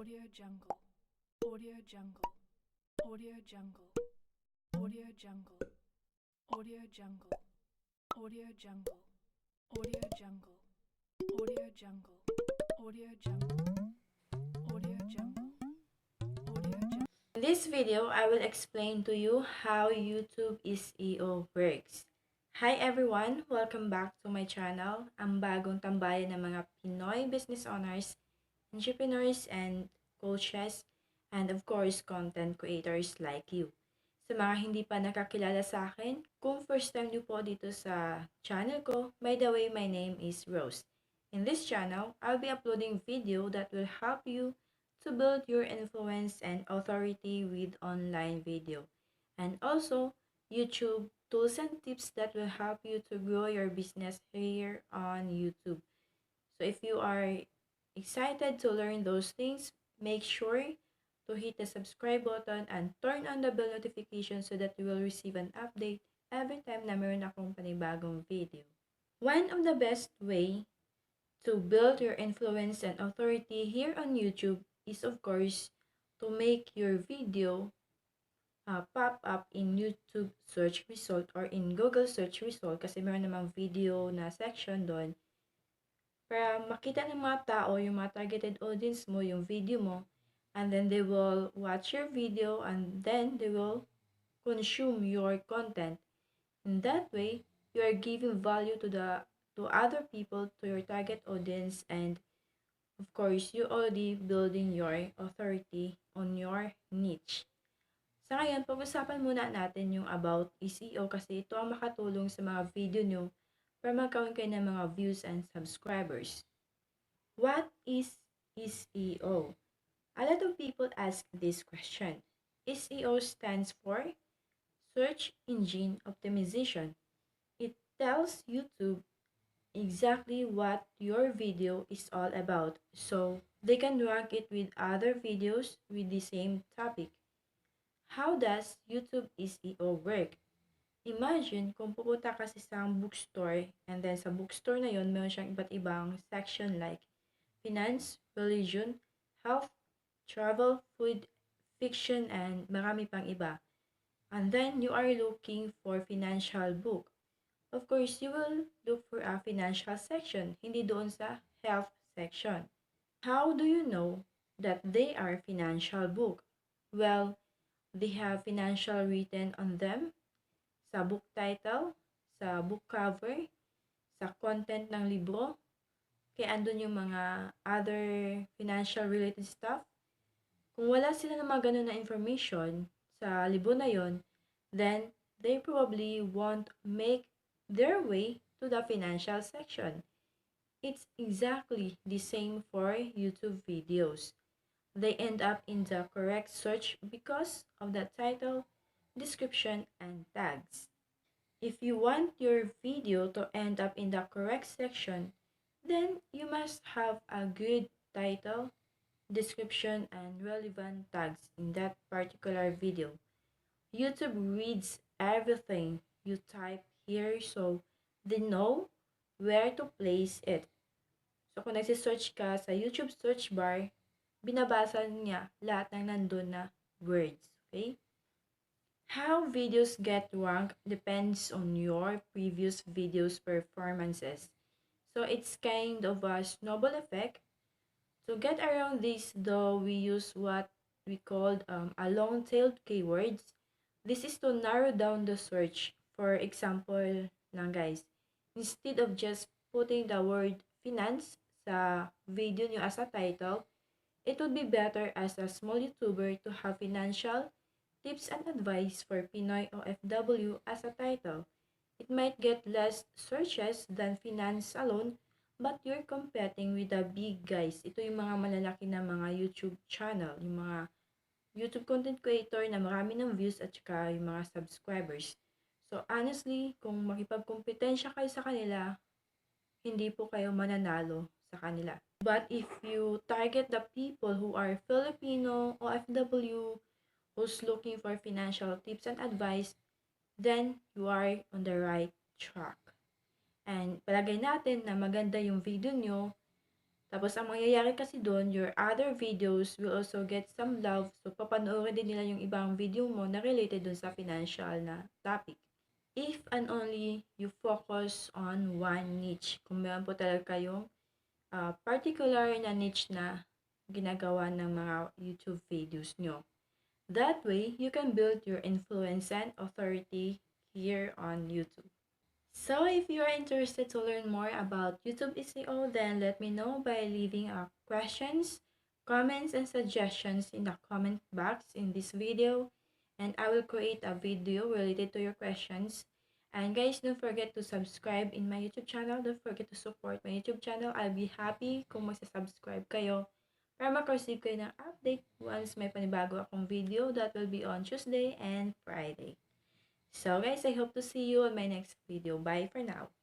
Audio Jungle, Audio Jungle, Audio Jungle, Audio Jungle, Audio Jungle, Audio Jungle, Audio Jungle, Audio Jungle, Audio Jungle, Audio Jungle, Audio Jungle. In this video, I will explain to you how YouTube SEO works. Hi everyone! Welcome back to my channel, ang bagong tambayan ng mga Pinoy business owners, entrepreneurs, and coaches, and of course, content creators like you. Sa mga hindi pa nakakilala sa akin, kung first time niyo po dito sa channel ko, by the way, my name is Rose. In this channel, I'll be uploading video that will help you to build your influence and authority with online video. And also, YouTube tools and tips that will help you to grow your business here on YouTube. So if you are excited to learn those things, make sure to hit the subscribe button and turn on the bell notification so that you will receive an update every time na meron akong panibagong video. One of the best way to build your influence and authority here on YouTube is of course to make your video pop up in YouTube search result or in Google search result kasi meron namang video na section doon para makita ng mga tao, yung mga targeted audience mo, yung video mo, and then they will watch your video and then they will consume your content. In that way, you are giving value to other people, to your target audience, and of course, you already building your authority on your niche. Sa ngayon, pag-usapan muna natin yung about SEO kasi ito ang makatulong sa mga video nyo para magkaroon kayo ng mga views and subscribers. What is SEO? A lot of people ask this question. SEO stands for Search Engine Optimization. It tells YouTube exactly what your video is all about so they can rank it with other videos with the same topic. How does YouTube SEO work? Imagine kung pupunta ka sa isang bookstore and then sa bookstore na yon meron siyang iba't ibang section like finance, religion, health, travel, food, fiction, and marami pang iba. And then you are looking for financial book. Of course, you will look for a financial section, hindi doon sa health section. How do you know that they are financial book? Well, they have financial written on them, sa book title, sa book cover, sa content ng libro, kaya andun yung mga other financial related stuff. Kung wala sila ng mga ganun na information sa libro na yon, then they probably won't make their way to the financial section. It's exactly the same for YouTube videos. They end up in the correct search because of the title, description, and tags. If you want your video to end up in the correct section, then you must have a good title, description, and relevant tags in that particular video. YouTube reads everything you type here so they know where to place it. So kung nagsisearch ka sa YouTube search bar, binabasa niya lahat ng nandun na words. Okay? How videos get ranked depends on your previous videos' performances. So it's kind of a snowball effect. To get around this though, we use what we called a long-tailed keywords. This is to narrow down the search. For example lang guys, instead of just putting the word finance sa video nyo as a title, it would be better as a small YouTuber to have financial tips and advice for Pinoy OFW as a title. It might get less searches than finance alone, but you're competing with the big guys. Ito yung mga malalaki na mga YouTube channel, yung mga YouTube content creator na marami ng views at saka yung mga subscribers. So honestly, kung makipagkompetensya kayo sa kanila, hindi po kayo mananalo sa kanila. But if you target the people who are Filipino, OFW, who's looking for financial tips and advice, then you are on the right track. And palagay natin na maganda yung video nyo, Tapos, ang mangyayari kasi doon, your other videos will also get some love. So, papanoorin din nila yung ibang video mo na related dun sa financial na topic. If and only you focus on one niche. Kung meron po talaga kayong particular na niche na ginagawa ng mga YouTube videos nyo. That way, you can build your influence and authority here on YouTube. So, if you are interested to learn more about YouTube SEO, then let me know by leaving questions, comments, and suggestions in the comment box in this video. And I will create a video related to your questions. And guys, don't forget to subscribe in my YouTube channel. Don't forget to support my YouTube channel. I'll be happy kung subscribe kayo para makareceive kayo ng update once may panibago akong video. That will be on Tuesday and Friday. So guys, I hope to see you on my next video. Bye for now.